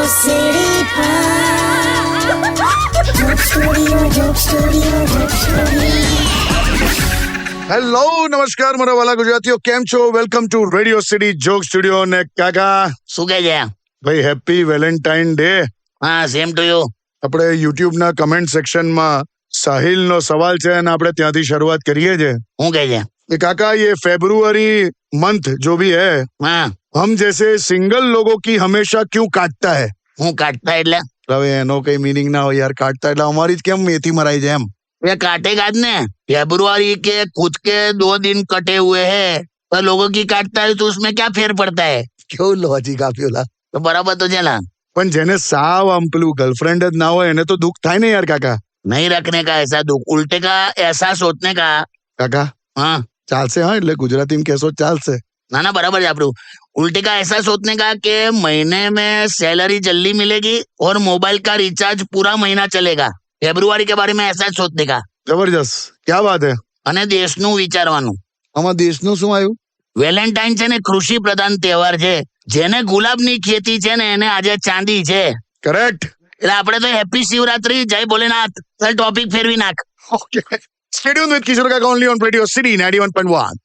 City Joke Studio. Hello નમસ્કાર મારા વાલા ગુજરાતીઓ, કેમ છો? Welcome to radio city joke studio. ને કાકા શું કહે છે? ભાઈ હેપી વેલેન્ટાઇન ડે. હા, સેમ ટુ યુ. આપણે યુટ્યુબ ના કમેન્ટ સેક્શનમાં સાહિલ નો સવાલ છે અને આપણે ત્યાંથી શરૂઆત કરીએ છીએ. શું કહે છે? कि काका ये फरवरी मंथ जो भी है, હા, हम जैसे सिंगल लोगों की हमेशा क्यों काटता है? હું કાટતા એટલે હવે એનો કઈ मीनिंग ના હોય યાર. કાટતા એટલે અમારી જ કેમ મેથી મરાઈ જાય એમ. ये काटेगा જ ને. फरवरी के खुद के 2 दिन कटे हुए हैं तो लोगों की काटता है तो उसमें क्या फेर पड़ता है? કેવું લોજિક આપ્યું લા. तो बराबर तो चला. પણ જેને સાવ આમ પેલું ગર્લફ્રેન્ડ જ ના હોય એને તો દુઃખ થાય ને યાર કાકા. नहीं रखने का ऐसा दुख, उल्टे का ऐसा सोचने का. કાકા हाँ, ચાલશે? હા, એટલે ગુજરાતીમાં કહેશો ચાલશે. ना ना बराबर है आपरू. उल्टे का ऐसा सोचने का कि महीने में सैलरी जल्दी मिलेगी और मोबाइल का रिचार्ज पूरा महीना चलेगा. फरवरी के बारे में ऐसा सोचने का. જબરજસ્ત, ક્યાં વાત હે. અને દેશનું વિચારવાનું. આમાં દેશનું શું આવ્યું? વેલેન્ટાઇન છે ને કૃષિ પ્રધાન તહેવાર છે. જેને ગુલાબની ખેતી છે ને એને આજે ચાંદી છે. કરેક્ટ. એટલે આપણે તો હેપી શિવરાત્રી, જય ભોલેનાથ. ચાલ ટોપિક ફેરવી નાખ. ઓકે, સ્ટે ટ્યુન વિથ કિશોર કાકા only on radio city 91.1.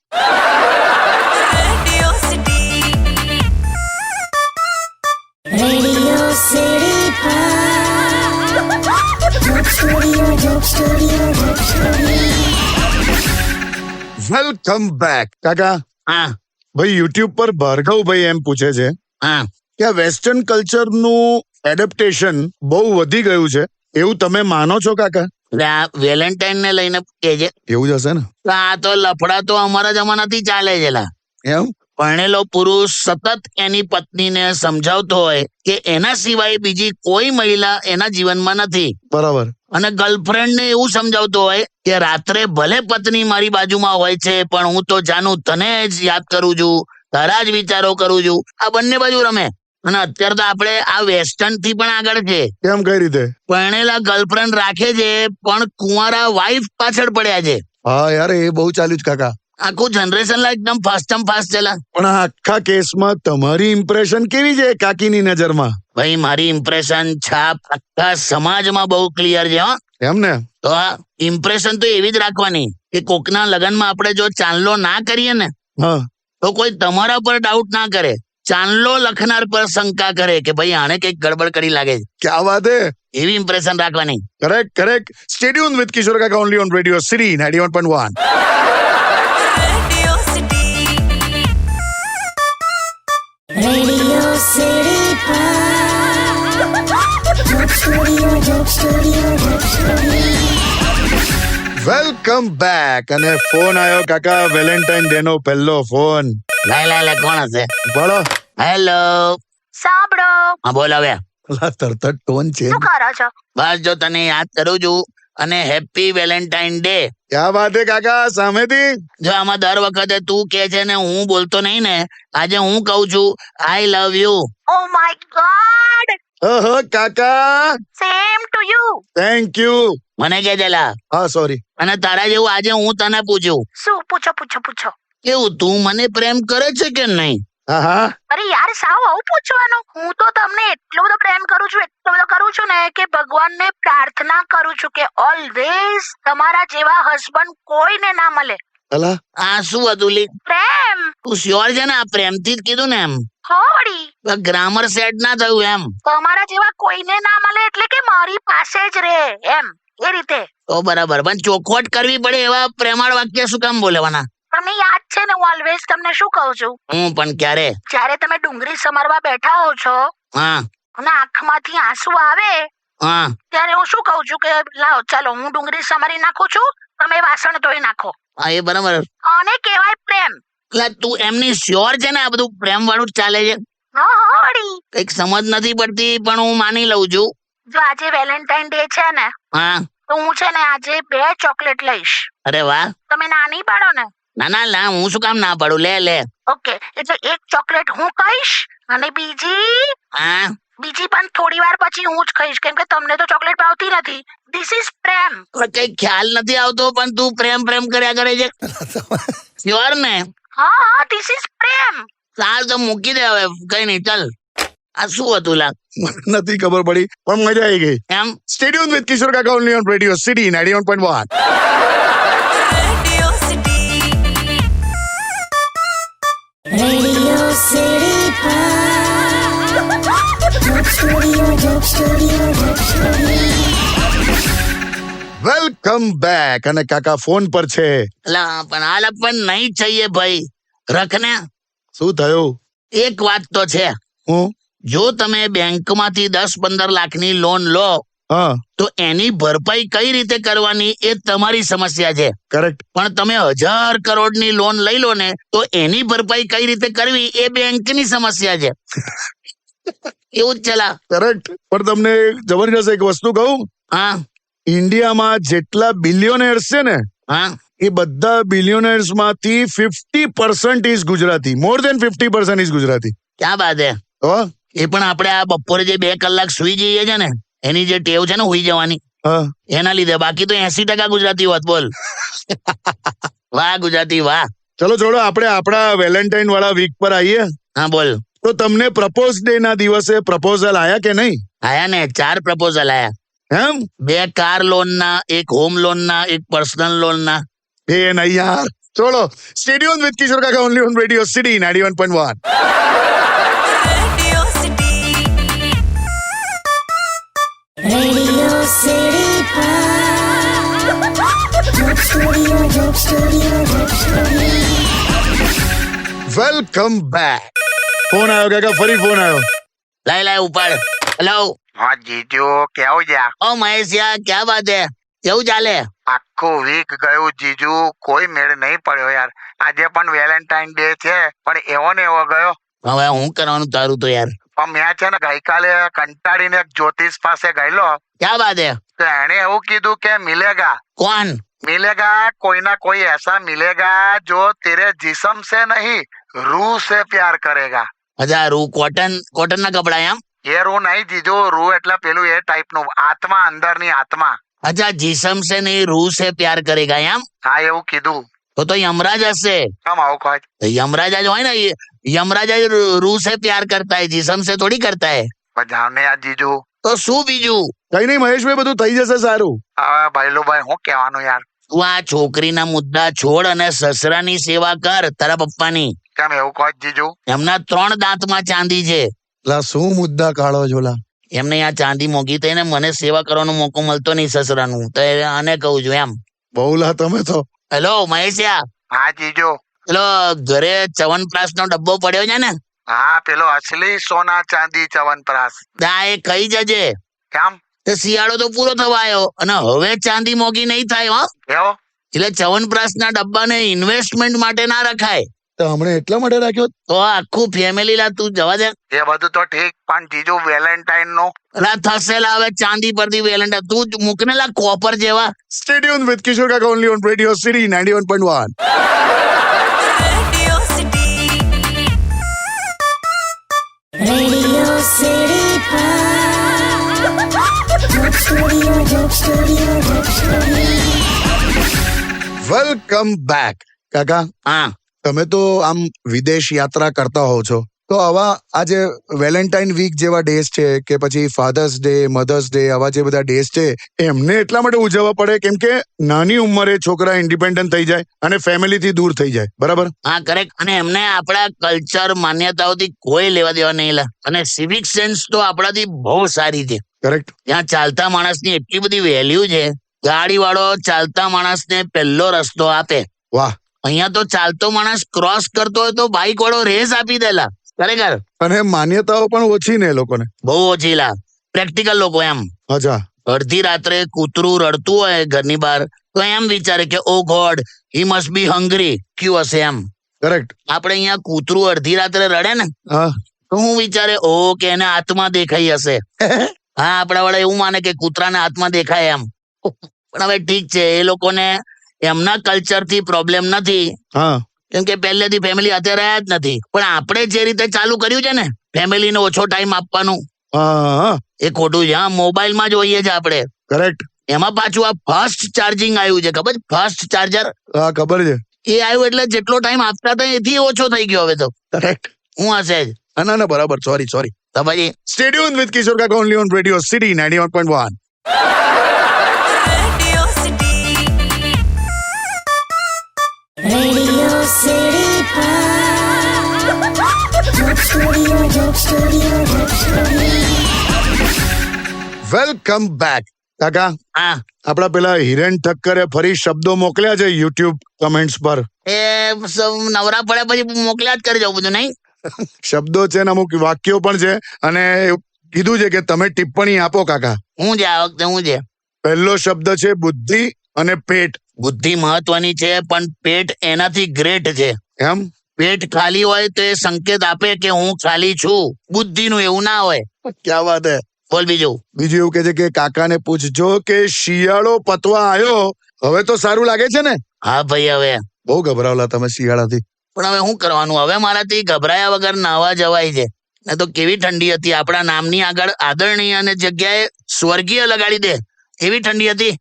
Radio City Joke Studio. Welcome back. કાકા હા ભાઈ યુટ્યુબ પર ભાર્ગવભાઈ એમ પૂછે છે હા, કે આ વેસ્ટર્ન કલ્ચરનું એડેપ્ટેશન બહુ વધી ગયું છે, એવું તમે માનો છો કાકા? એટલે આ વેલેન્ટાઇન ને લઈને કે છે એવું જ હશે ને. તો આ તો લફડા તો અમારા જમાનાથી ચાલે છે લા. એમ? પરણેલો પુરુષ સતત એની પત્નીને સમજાવતો હોય કે એના સિવાય બીજી કોઈ મહિલા એના જીવનમાં નથી. બરાબર. અને ગર્લફ્રેન્ડ ને એવું સમજાવતો હોય કે રાત્રે ભલે પત્ની મારી બાજુમાં હોય છે પણ હું તો જાનું તને જ યાદ કરું છું, તારા જ વિચારો કરું છું. આ બંને બાજુ રમે. અને અત્યારે તો આપણે આ વેસ્ટર્ન થી પણ આગળ છે. કેમ, કઈ રીતે? પરણેલા ગર્લફ્રેન્ડ રાખે છે પણ કુંવારા વાઈફ પાછળ પડ્યા છે. હા યાર, એ બહુ ચાલ્યું છે કાકા. આખું જનરેશન એકદમ ફાસ્ટ ચલા. પણ આ આખા કેસમાં તમારી ઇમ્પ્રેશન કેવી છે કાકીની નજરમાં? ભાઈ મારી ઇમ્પ્રેશન છાપ આખા સમાજમાં બહુ ક્લિયર છે. હો, એમ ને? તો આ ઇમ્પ્રેશન તો એવી જ રાખવાની કે કોકના લગનમાં આપણે જો ચાંદલો ના કરીએ ને હા, તો કોઈ તમારા પર ડાઉટ ના કરે. ચાંદલો લખનાર પર શંકા કરે કે ભાઈ આને કઈક ગડબડ કરી લાગે છે. ક્યાં વાત હે. એવી ઇમ્પ્રેશન રાખવાની. કરેક્ટ. સ્ટે ટ્યુન વિથ કિશોર કાકા only on radio city 91.1. Radio City Joke Studio. Welcome back. અને ફોન આવ્યો કાકા, વેલેન્ટાઇન ડે નો પહેલો ફોન. લે કોણ હશે? બોલો. હેલો. સાંભળો. હા બોલ હવે. તરત ટોન છે. શું કરો છો? બસ જો તને યાદ કરું છું અને હેપી વેલેન્ટાઇન ડે. ક્યાં વાત હે કાકા, સામેથી. જો આમાં દર વખતે તું કે છે ને હું બોલતો નહીં ને, આજે હું કહું છું I love you. Oh my God. ઓહો કાકા, same to you. Thank you. મને કે ચલા. હા સોરી. અને તારા જેવું આજે હું તને પૂછું શું? પૂછો. કેવું તું મને પ્રેમ કરે છે કે નહીં? હા. અરે યાર, સાવ આવું પૂછવાનું? હું તો તમને એટલો બધો પ્રેમ કરું છું ને કે ભગવાનને પ્રાર્થના કરું છું કે ઓલવેઝ તમારા જેવા હસબન્ડ કોઈને ના મળે. અલા, આ શું હતું લી? પ્રેમ. તું શ્યોર છે ને? આ પ્રેમથી જ કીધું ને? એમ હોડી ગ્રામર સેટ ના થયું એમ? તમારા જેવા કોઈને ના મળે એટલે કે મારી પાસે જ રહે એમ, એ રીતે. તો બરાબર, પણ ચોખવટ કરવી પડે એવા પ્રેમાળ વાક્ય શું કામ બોલવાના? તમને યાદ છે ને હું ઓલવેઝ તમને શું કહું છું? હું પણ ક્યારે? જ્યારે તમે ડુંગળી સમારવા બેઠા હો છો હા અને આંખમાંથી આંસુ આવે હા ત્યારે હું શું કહું છું કે લાવો ચાલો હું ડુંગળી સમારી નાખું છું, તમે વાસણ ધોઈ નાખો. હા, એ બરાબર. આને કહેવાય પ્રેમ. એટલે તું એમની શ્યોર છે ને આ બધું પ્રેમ વાળું જ ચાલે છે? હા વળી. કઈક સમજ નથી પડતી પણ હું માની લઉં છું. જો આજે વેલેન્ટાઇન ડે છે ને હા તો હું છે ને આજે 2 ચોકલેટ લઈશ. અરે વાહ. તમે ના નહીં પાડો ને? ના હું શું કામ ના પાડું? લે. ઓકે, એટલે 1 ચોકલેટ હું કહીશ અને હા બીજી પણ થોડી વાર પછી હું જ ખાઈશ કેમ કે તમને તો ચોકલેટ ભાવતી નથી. ધીસ ઇઝ પ્રેમ. કઈ ખ્યાલ નથી આવતો પણ તું પ્રેમ કર્યા કરે છે. શ્યોર ને? હા, ધીસ ઇઝ પ્રેમ. ચાલ તો મૂકી દે હવે, કઈ નહીં, ચાલ. આ શું હતું લા નથી ખબર પડી પણ મજા આવી ગઈ. એમ સ્ટેડિયમ વિથ કિશોર કાકા only on radio city 91.1. Radio City Joke Studio, Joke Studio, Joke Studio. Welcome back. અને કાકા ફોન પર છે. લા પણ હાલ પણ નહીં चाहिए ભાઈ રખને. શું થયું? એક વાત તો છે, હું જો તમે બેંકમાંથી 10-15 લાખની લોન લો હા તો એની ભરપાઈ કઈ રીતે કરવાની એ તમારી સમસ્યા છે. કરેક્ટ. પણ તમે 1000 કરોડની લોન લઈ લો ને તો એની ભરપાઈ કઈ રીતે કરવી એ બેંકની સમસ્યા છે. એવું જ ચલા. કરેક્ટ. પણ તમને જબરજસ્ત એક વસ્તુ કહું, હા ઇન્ડિયામાં જેટલા બિલિયોનર્સ છે ને હા એ બધા બિલિયોનર્સ માંથી 50% is Gujarati. More than 50% is Gujarati. ક્યાં બાત હે. હો? એ પણ આપણે આ બપોરે જે 2 કલાક સુઈ જઈએ છે ને એની જે ટેવ છે ને સુઈ જવાની હા એના લીધે, બાકી તો 80% ગુજરાતી હોત. બોલ. વાહ ગુજરાતી વાહ. ચલો છોડો, આપણે આપણા વેલેન્ટાઇન વાળા વીક પર આવીએ. હા બોલ. તો તમને પ્રપોઝ ડે ના દિવસે પ્રપોઝલ આયા કે નહીં? આયા ને 4 પ્રપોઝલ આયા. એમ 2 કાર લોન ના, 1 હોમ લોન ના, 1 પર્સનલ લોન ના. એ નહીં યાર. ચલો સ્ટેડિયમ વિથ કિશોર કાકા only on radio city 91.1. Radio City Joke Studio, Joke Studio, Joke Studio. Welcome back. Phone આવ્યો કાકા, ફરી ફોન આવ્યો. લાય ઉપાડ. હેલો. હા જીજુ, કેવું છે? ઓ મહેશ યાર, ક્યાં બાત હે? કેવું ચાલે? આખું વીક ગયું જીજુ, કોઈ મેળ નહીં પડ્યો યાર. આજે પણ વેલેન્ટાઇન ડે છે પણ એવો ને એવો ગયો. હવે હું કરવાનું તારું તો યાર. પણ મેં છે ને ગઈકાલે કંટાળીને એક જ્યોતિષ પાસે ગયેલો ક્યાં બાત હે? તો એને એવું કીધું કે મિલેગા કોણ? मिलेगा, कोई ना कोई ऐसा मिलेगा जो तेरे जिस्म से नहीं रूह से प्यार करेगा. અચ્છા રૂ કોટન ના કપડા એમ? એ રૂહ નહીં જીજુ, રૂહ એટલે પેલું એ ટાઈપ નું આત્મા, અંદરની આત્મા. અચ્છા જીસમ સે નહીં રૂહ સે પ્યાર કરેગા એમ? હા એવું કીધું. તો યમરાજ હશે. કેમ આવું કહે? यमराजा जो है ना, ये यमराजा रूह से प्यार करता है, जिसम से थोड़ी करता है. જાને યાર જીજુ. તો શું બીજું? કઈ નહીં મહેશભાઈ, બધું થઈ જશે સારું. હવે ભાઈલુભાઈ હું કહેવાનું યાર? તું આ છોકરીના મુદ્દા છોડ અને સસરાની સેવા કર તારા પપ્પાની. કેમ એવું કહો જીજુ? એમના 3 દાંતમાં ચાંદી છે. લા શું મુદ્દા કાઢો છો લા? એમને આ ચાંદી મોગી થઈને મને સેવા કરવાનો મોકો મળતો નહીં સસરાનું, તો આને કહું છું એમ. બહુ લા તમે તો. હેલો મહેશિયા, હા જીજુ. પેલો ઘરે ચ્યવનપ્રાશ નો ડબ્બો પડ્યો છે ને, હા પેલો અસલી સોના ચાંદી ચ્યવનપ્રાશ. ત્યાં એ ખાઈ જજે. કેમ? તે શિયાળો તો પૂરો થવા આવ્યો અને હવે ચાંદી મોગી નહીં થાય હો. એવો? એટલે ચ્યવનપ્રાશ ના ડબ્બાને ઇન્વેસ્ટમેન્ટ માટે ના રખાય. તો હમણાં એટલા માટે રાખ્યો? તો આખું ફેમિલી લા તું જવા દે. એ બધું તો ઠીક, પણ જીજુ વેલેન્ટાઇન નું લા થશે લા હવે ચાંદી પરથી વેલેન્ટાઇન તું જ મૂકને લા કોપર જેવા. સ્ટેડિયમ વિથ કિશોર કાકા only on radio city 91.1. Radio City Joke Studio, Joke Studio, Joke Studio. Welcome back. કાકા હા તમે તો આમ વિદેશ યાત્રા કરતા હોવ છો, તો આવા આજે વેલેન્ટાઇન વીક જેવા ડેઝ છે કે પછી ફાધર્સ ડે, મધર્સ ડે, આવા જે બધા ડેઝ છે એમને એટલા માટે ઉજવવા પડે કેમ કે નાની ઉંમરે છોકરા ઇન્ડિપેન્ડન્ટ થઈ જાય અને ફેમિલીથી દૂર થઈ જાય. બરાબર? હા કરેક્ટ. અને એમને આપણા કલ્ચર માન્યતાઓથી કોઈ લેવા દેવા નહીં લા. અને સિવિક સેન્સ તો આપણાથી બહુ સારી છે. કરેક્ટ. ત્યાં ચાલતા માણસની એટલી બધી વેલ્યુ છે. ગાડી વાળો ચાલતા માણસને પહેલો રસ્તો આપે. વાહ. અહીંયા તો ચાલતો માણસ ક્રોસ કરતો હોય તો બાઇક વાળો રેસ આપી દેલા. ખરેખર અને માન્યતાઓ પણ ઓછી ને એ લોકોને. બહુ ઓછી લા. પ્રેક્ટિકલ લોકો એમ. અચ્છા. અડધી રાત્રે કૂતરું રડતું હોય ઘરની બહાર તો એમ વિચારે કે oh God he must be hungry, ક્યું હશે એમ. કરેક્ટ. આપણે અહીંયા કૂતરું અડધી રાત્રે રડે ને હા તો હું વિચારે ઓ કે એને આત્મા દેખાઈ હશે. હા આપણા વાળા એવું માને કે કૂતરાને આત્મા દેખાય એમ. પણ હવે ઠીક છે, એ લોકોને એમના કલ્ચર થી પ્રોબ્લેમ નથી હા કેમ કે પહેલેથી ફેમિલી હાથે રહ્યા જ નથી. પણ આપણે જે રીતે ચાલુ કર્યું છે ને ફેમિલીને ઓછો ટાઈમ આપવાનું, હા એ ખોટું છે. હા મોબાઈલમાં જોઈએ છે આપણે. કરેક્ટ. એમાં પાછું આ ફાસ્ટ ચાર્જિંગ આવ્યું છે, ખબર? ફાસ્ટ ચાર્જર હા ખબર છે. એ આવ્યું એટલે જેટલો ટાઈમ આપતા હતા એથી ઓછો થઈ ગયો હવે તો. કરેક્ટ. હું હશે જ. ના ના બરાબર. સોરી તો પછી Stay tuned with Kishore Kaka only on Radio City 91.1. Radio City Joke Studio, Joke Studio, Joke Studio. Welcome back. કાકા, હા આપણા પેલા હિરેન ઠક્કરે ફરી શબ્દો મોકલ્યા છે યુટ્યુબ કમેન્ટ્સ પર. એ નવરા પડે પછી મોકલ્યા જ કરી જવું બધું નહીં. શબ્દો છે ને અમુક વાક્યો પણ છે અને કીધું છે કે તમે ટિપ્પણી આપો કાકા. હું છે આ વખતે હું છે પહેલો શબ્દ છે બુદ્ધિ અને પેટ. બુદ્ધિ મહત્વની છે પણ પેટ એનાથી ગ્રેટ છે. એમ? પેટ ખાલી હોય તો એ સંકેત આપે કે હું ખાલી છું. બુદ્ધિનું એવું ના હોય. ક્યાં વાત હે. બોલ બીજું. બીજું એવું કે છે કે કાકાને પૂછજો કે શિયાળો પતવા આવ્યો, હવે તો સારું લાગે છે ને? હા ભાઈ હવે બહુ ગભરાવલા તમે શિયાળાથી. પણ હવે શું કરવાનું, હવે મારાથી ગભરાયા વગર નાવા જવાય છે. ને તો કેવી ઠંડી હતી, આપણા નામની આગળ આદરણીય અને જગ્યાએ સ્વર્ગીય લગાડી દે એવી ઠંડી હતી.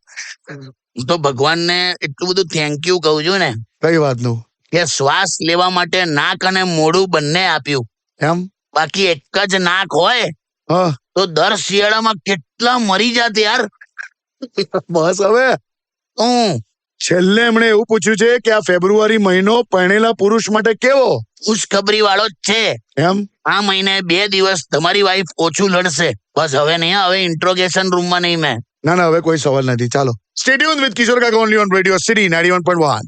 હું તો ભગવાનને એટલું બધું થેન્ક યુ કહું છું ને કઈ વાતનું? કે શ્વાસ લેવા માટે નાક અને મોઢું બંને આપ્યું. એમ? બાકી એક જ નાક હોય હા. તો દર શિયાળામાં કેટલા મરી જાત યાર. બસ હવે. હું છેલ્લે એમણે એવું પૂછ્યું છે કે આ ફેબ્રુઆરી મહિનો પરણેલા પુરુષ માટે કેવો? ખુશખબરી વાળો જ છે. એમ? આ મહિને 2 દિવસ તમારી વાઈફ ઓછું લડશે. બસ હવે નહીં, હવે ઇન્ટ્રોગેશન રૂમમાં નહીં મેં. ના હવે કોઈ સવાલ નથી. ચાલો. Stay tuned with Kishore Kaka only on Radio City 91.1.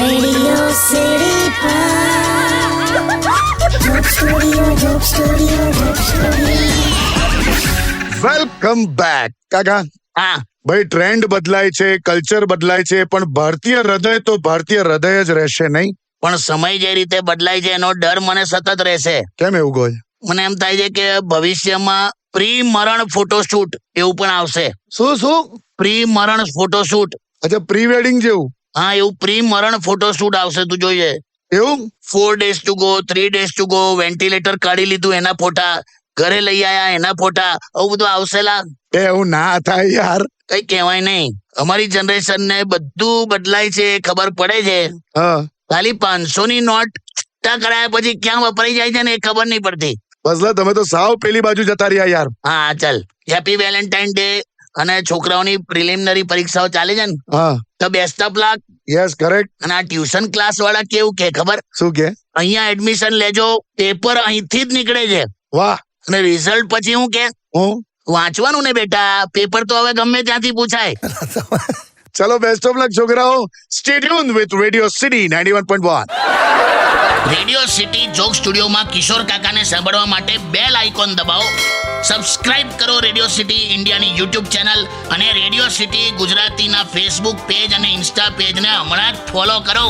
Radio City Joke Studio, Joke Studio, Joke Studio. Welcome back. કાકા, હા ભાઈ ટ્રેન્ડ બદલાય છે, કલ્ચર બદલાય છે, પણ ભારતીય હૃદય તો ભારતીય હૃદય જ રહેશે નહીં? પણ સમય જે રીતે બદલાય છે એનો ડર મને સતત રહેશે. કેમ એવું કહો છો? મને એમ થાય છે કે ભવિષ્યમાં પ્રી મરણ ફોટોશૂટ એવું પણ આવશે. શું? પ્રી મરણ ફોટોશૂટ. અચ્છા, પ્રી વેડિંગ જેવું? હા એવું પ્રી મરણ ફોટોશૂટ આવશે. તું જોઈએ એવું? 4 days to go, 3 days to go, ventilator કાઢી લીધું એના ફોટા, ઘરે લઈ આયા એના ફોટા, આવું બધું આવશેલા. એવું ના થાય યાર. કઈ કહેવાય નહીં. અમારી જનરેશન ને બધું બદલાય છે ખબર પડે છે. હા. ખાલી 500 ની નોટ છૂટા કરાયા પછી ક્યાં વપરાઈ જાય છે ને એ ખબર નહીં પડતી. બસલા તમે તો સાવ પેલી બાજુ જતા રહ્યા યાર. હા ચાલ, હેપી વેલેન્ટાઇન ડે. અને છોકરાઓની પ્રિલિમિનરી પરીક્ષાઓ ચાલે છે ને, હા. તો best of luck. Yes, correct. અને આ ટ્યુશન ક્લાસ વાળા કેવું કે ખબર, શું કે? અહીંયા એડમિશન લેજો, પેપર અહીંથી જ નીકળે છે. વાહ. અને રિઝલ્ટ પછી હું કે હું વાંચવાનું ને બેટા, પેપર તો હવે ગમે ત્યાંથી પૂછાય. ચલો, બેસ્ટ ઓફ લક છોકરાઓ. Stay tuned with radio city 91.1. Radio city joke સ્ટુડિયોમાં કિશોર કાકાને સાંભળવા માટે બેલ આઇકોન દબાવો. સબસ્ક્રાઇબ કરો રેડિયો સિટી ઇન્ડિયાની યુટ્યુબ ચેનલ અને રેડિયો સિટી ગુજરાતીના ફેસબુક પેજ અને ઇન્સ્ટા પેજને હમણાં જ ફોલો કરો.